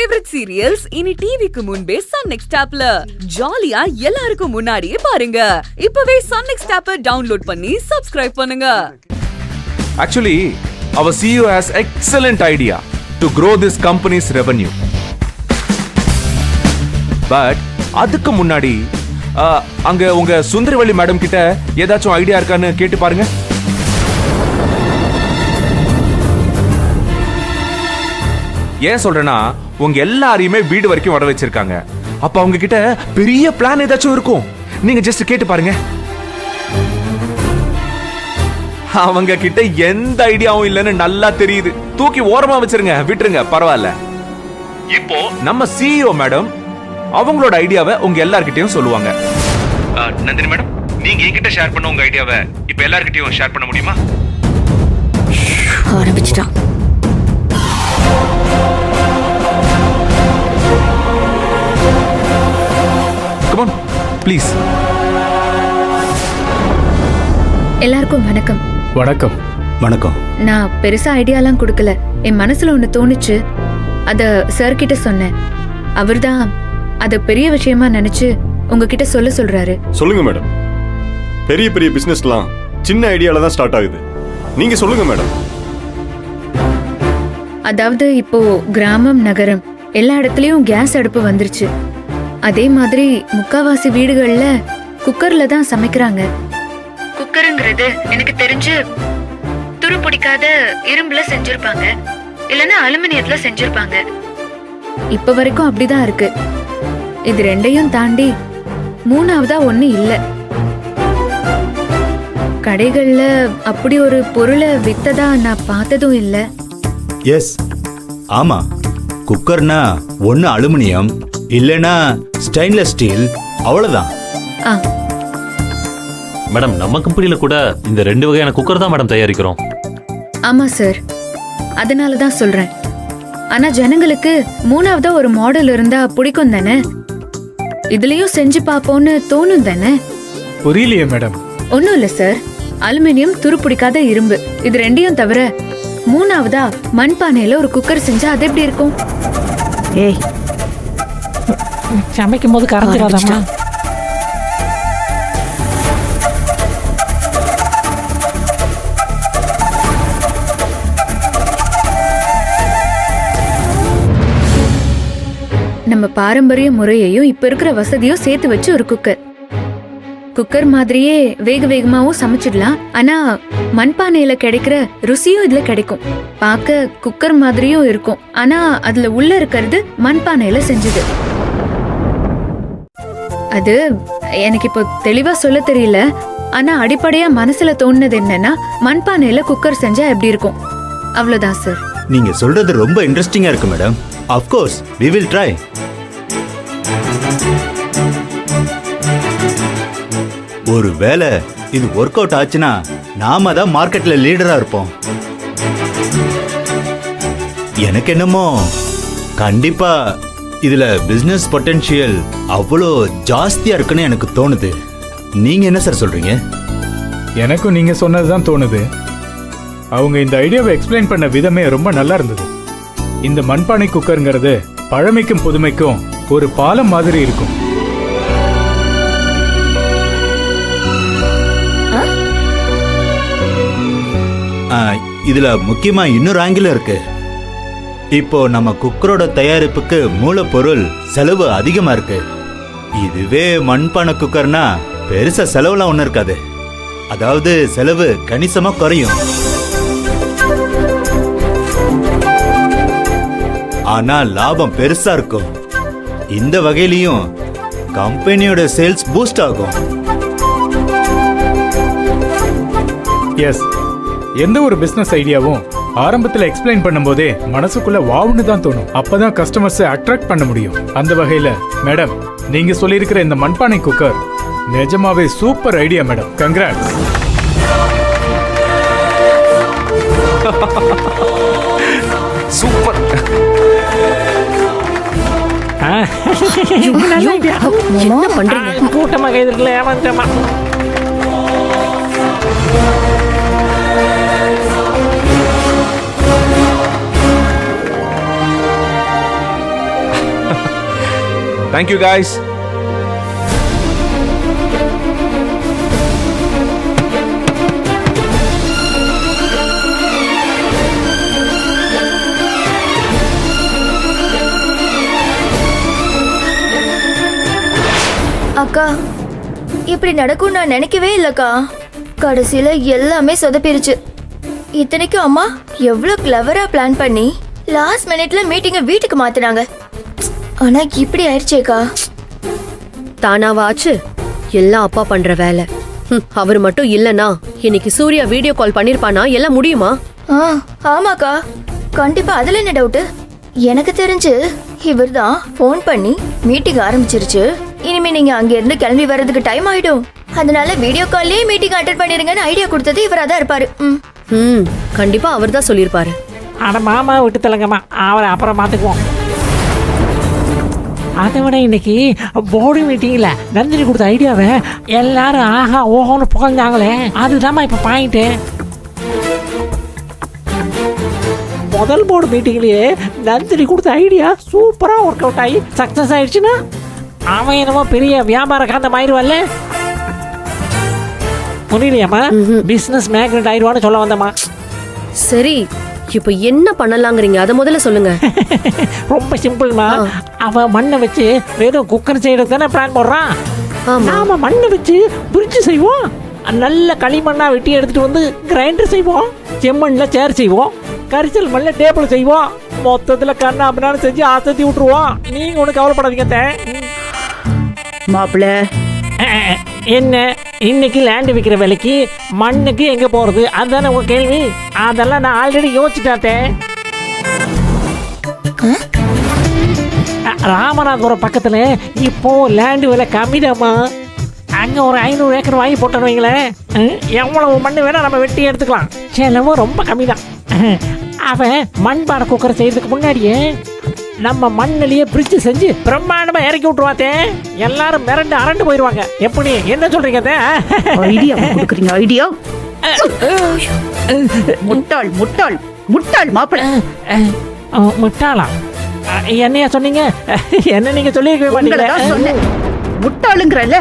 Favourite serials இனி டிவிக்கு முன்பே சன் நெக்ஸ்ட் ஆப்ல ஜாலியா எல்லாருக்கும் முன்னாடியே பாருங்க. இப்பவே சன் நெக்ஸ்ட் ஆப்பை டவுன்லோட் பண்ணி சப்ஸ்கிரைப் பண்ணுங்க. Actually, our CEO has excellent idea to grow this company's revenue. But அதுக்கு முன்னாடி அங்க உங்க சுந்தரவள்ளி மேடம் கிட்ட ஏதாச்சும் ஐடியா இருக்கான்னு கேட்டு பாருங்க. ஏன் சொல்றேன்னா உங்க எல்லாரையுமே வீடு வரைக்கும் வர வச்சிருக்காங்க. அப்ப அவங்க கிட்ட பெரிய பிளான் ஏதாச்சும் இருக்கும். நீங்க ஜஸ்ட் கேட்டு பாருங்க. அவங்க கிட்ட எந்த ஐடியாவும் இல்லைன்னு நல்லா தெரியுது. தூக்கி ஓரமா வச்சிருங்க, விட்டுருங்க, பரவாயில்ல. இப்போ நம்ம CEO மேடம் அவங்களோட ஐடியாவை உங்க எல்லார்கிட்டயும் சொல்லுவாங்க. நந்தினி மேடம், நீங்க என்கிட்ட ஷேர் பண்ண உங்க ஐடியாவை இப்ப எல்லார்கிட்டயும் ஷேர் பண்ண முடியுமா? ஆரம்பிச்சிட்டான். Come on, please. எல்லாருக்கும் வணக்கம். வணக்கம். வணக்கம். நான் பெருசா ஐடியாலாம் கொடுக்கல. என் மனசுல ஒண்ணு தோணுச்சு, அத சார் கிட்ட சொன்னேன். அவர்தான் அத பெரிய விஷயமா நினைச்சு உங்ககிட்ட சொல்றாரு. சொல்லுங்க மேடம். பெரிய பெரிய பிசினஸ்லாம் சின்ன ஐடியால தான் ஸ்டார்ட் ஆகுது. நீங்க சொல்லுங்க மேடம். அதாவது இப்போ கிராமம் நகரம் எல்லா இடத்துலயும் கேஸ் அடுப்பு வந்துருச்சு. அதே மாதிரி முக்காவாசி வீடுகள்ல குக்கர்ல தான் சமைக்கிறாங்க. குக்கருங்கிறது எனக்கு தெரிஞ்சு துரு பிடிக்காத இரும்புல செஞ்சிருப்பாங்க, இல்லனா அலுமினியத்துல செஞ்சிருப்பாங்க. இப்ப வரைக்கும் அப்படிதான் இருக்கு. இது ரெண்டையும் தாண்டி மூணாவதா ஒண்ணு இல்ல. கடைகள்ல அப்படி ஒரு பொருளை வித்ததா நான் பார்த்ததும் இல்ல. எஸ், ஆமா. குக்கர்னா ஒன்னு அலுமினியம் இல்லனா ஸ்டெயின்லெஸ் ஸ்டீல், அவ்வளவுதான். மேடம், நம்ம கம்பெனில கூட இந்த 2 வகையான குக்கர் தான் மேடம் தயாரிக்கிறோம். ஆமா சார், அதனால தான் சொல்றேன். ஆனா ஜனங்களுக்கு மூணாவதா ஒரு மாடல் இருந்தா பிடிக்கும் தானே? இதுலயும் செஞ்சு பாப்போம்னு தோணும் தானே? புரியலையே மேடம். ஒண்ணும் இல்ல சார், அலுமினியம் துரு பிடிக்காத இரும்பு, இது ரெண்டையும் தவிர மூணாவதா மண்பானையில ஒரு குக்கர் செஞ்சா அது எப்படி இருக்கும்? ஏய், சமைக்கும் போது கரைஞ்சிடாதாமா? நம்ம பாரம்பரிய முறையையும் இப்ப இருக்கிற வசதியும் சேர்த்து வச்சு ஒரு குக்கர் மாதிரியே வேக வேகமாவும் சமைச்சிடலாம். ஆனா மண்பானையில கிடைக்கிற ருசியும் இதுல கிடைக்கும். பார்க்க குக்கர் மாதிரியும் இருக்கும், ஆனா அதுல உள்ள இருக்கிறது மண்பானையில செஞ்சது. அது எனக்கு இப்போ தெளிவா சொல்ல தெரியல. ஆனா அடிப்படையா மனசுல தோணுனது என்னன்னா, மண்பானையில குக்கர் செஞ்சா எப்படி இருக்கும், அவ்வளவுதான் சார். நீங்க சொல்றது ரொம்ப இன்ட்ரெஸ்டிங்கா இருக்கு madam. Of course we will try. ஒருவேளை இது ஒர்க் அவுட் ஆச்சுன்னா நாம தான் மார்க்கெட்ல லீடரா இருப்போம். எனக்கு என்னமோ கண்டிப்பா இதுல பிசினஸ் பொட்டன்ஷியல் அவ்வளோ ஜாஸ்தியா இருக்குன்னு எனக்கு தோணுது. நீங்க என்ன சார் சொல்றீங்க? எனக்கும் நீங்க சொன்னதுதான் தோணுது. அவங்க இந்த ஐடியாவை எக்ஸ்பிளைன் பண்ண விதமே ரொம்ப நல்லா இருந்தது. இந்த மண்பானை குக்கர்ங்கிறது பழமைக்கும் புதுமைக்கும் ஒரு பாலம் மாதிரி இருக்கும். இதுல முக்கியமா இன்னொரு ஆங்கிள் இருக்கு. இப்போ நம்ம குக்கரோட தயாரிப்புக்கு மூலப்பொருள் செலவு அதிகமா இருக்கு. இதுவே மண்பானை குக்கர்னா பெருசா செலவுலாம் ஒண்ணு இருக்காது. அதாவது செலவு கணிசமா குறையும். ஆனா லாபம் பெருசா இருக்கும். இந்த வகையிலையும் கம்பெனியோட சேல்ஸ் பூஸ்ட் ஆகும். எஸ், எந்த ஒரு பிசினஸ் ஐடியாவும் ஆரம்பத்துல எக்ஸ்பிளைன் பண்ணும்போதே மனசுக்குள்ள வாவுன்னு தான் தோணும். அப்பதான் கஸ்டமர்ஸை அட்ராக்ட் பண்ண முடியும். அந்த வகையில மேடம், நீங்க சொல்லியிருக்கிற இந்த மண்பானை குக்கர் நிஜமாவே super idea madam. Congrats. Super. என்ன பண்றீங்க? கூட்டமாக எதிர்க்கல ஏமாந்தமா. Thank you guys. அக்கா இப்படி நடக்கும் நான் நினைக்கவே இல்லக்கா. கடைசியில எல்லாமே சொதப்பிருச்சு. இத்தனைக்கும் அம்மா எவ்வளவு கிளவரா பிளான் பண்ணி லாஸ்ட் மினிட்ல மீட்டிங்கை வீட்டுக்கு மாத்தினாங்க. ஆனா இப்படி ஆயிடுச்சேக்கா. தானாவாச்சு எல்லாம் அப்பா பண்ற வேலை. அவர் மட்டும் இல்லனா இன்னைக்கு சூர்யா வீடியோ கால் பண்ணிருப்பானா எல்லாம் முடியுமா? ஆமாக்கா, கண்டிப்பா. அதுல என்ன டவுட்? எனக்கு தெரிஞ்சு இவர்தான் ஃபோன் பண்ணி மீட்டிங் ஆரம்பிச்சிருச்சு, இனிமே நீங்க அங்க இருந்து கிளம்பி வர்றதுக்கு டைம் ஆயிடும், அதனால வீடியோ கால்லயே மீட்டிங் அட்டெண்ட் பண்ணிருங்கன்னு ஐடியா கொடுத்தது இவரா தான் இருப்பாரு. கண்டிப்பா அவர் தான் சொல்லிருப்பாரு. ஆனா மாமா விட்டு தலங்கம்மா, அவரை அப்புறம் பார்த்துக்குவோம். அதை விட இன்னைக்கு போர்டு மீட்டிங்ல நந்தினி கொடுத்த ஐடியாவை எல்லாரும் ஆஹா ஓஹோன்னு புகழ்ந்தாங்களே, அதுதாம்மா இப்ப பாயிண்ட். முதல் போர்டு மீட்டிங்லயே நந்தினி கொடுத்த ஐடியா சூப்பரா ஒர்க் அவுட் ஆகி சக்சஸ் ஆயிடுச்சுன்னா அவன் என்னமோ பெரிய வியாபார காந்தம் ஆயிடுவான்ல. புரியலையாம்மா? பிசினஸ் மேக்னெட் ஆயிடுவான்னு சொல்ல வந்தம்மா. சரி, இப்போ என்ன பண்ணலாங்கிறீங்க அதை முதல்ல சொல்லுங்க. ரொம்ப சிம்பிள்மா. அவன் மண்ணை வச்சு வெறும் குக்கர் செய்யறது தானே பிளான் போடுறான். நாம மண்ணை வச்சு பிரிட்ஜ் செய்வோம், நல்ல களிமண்ணா வெட்டி எடுத்துட்டு வந்து கிரைண்டர் செய்வோம், செம்மண்ல சேர் செய்வோம், கரிசல் மண்ல டேபிள் செய்வோம், மொத்தத்துல கண்ணா அப்படின்னு செஞ்சு ஆசத்தி விட்டுருவோம். நீங்க ஒண்ணு கவலைப்படாதீங்க. மாப்பிள்ள என்ன இன்னைக்கு லேண்ட் விற்கிற விலைக்கு மண்ணுக்கு எங்க போறது அதுதானே உங்க கேள்வி? அதெல்லாம் நான் ஆல்ரெடி யோசிச்சுட்டேன். ராமநாதபுரம் பக்கத்துல இப்போ லேண்ட் விலை கம்மிதாம்மா. அங்க ஒரு 500 ஏக்கர் வாங்கி போட்டோன்னு வைங்களேன், எவ்வளவு மண் வேணா நம்ம வெட்டி எடுத்துக்கலாம். செலவும் ரொம்ப கம்மி தான். அவன் மண்பானை குக்கரை செய்யறதுக்கு முன்னாடியே நம்ம மண்ணிலேயே பிரிட்ஜ் செஞ்சு பிரம்மாண்டமா இறக்கி விட்டுருவாத்தே. எல்லாரும் மிரண்டு அரண்டு போயிடுவாங்க. எப்படி, என்ன சொல்றீங்க? ஐடியா கொடுக்குறீங்க? ஐடியா முட்டாள் முட்டாள் முட்டாள் மாப்பிள்ள. முட்டாளா? என்னையா சொன்னீங்க? என்ன நீங்க சொல்லியிருக்கவே மாட்டீங்களா? முட்டாளுங்கிறல்ல.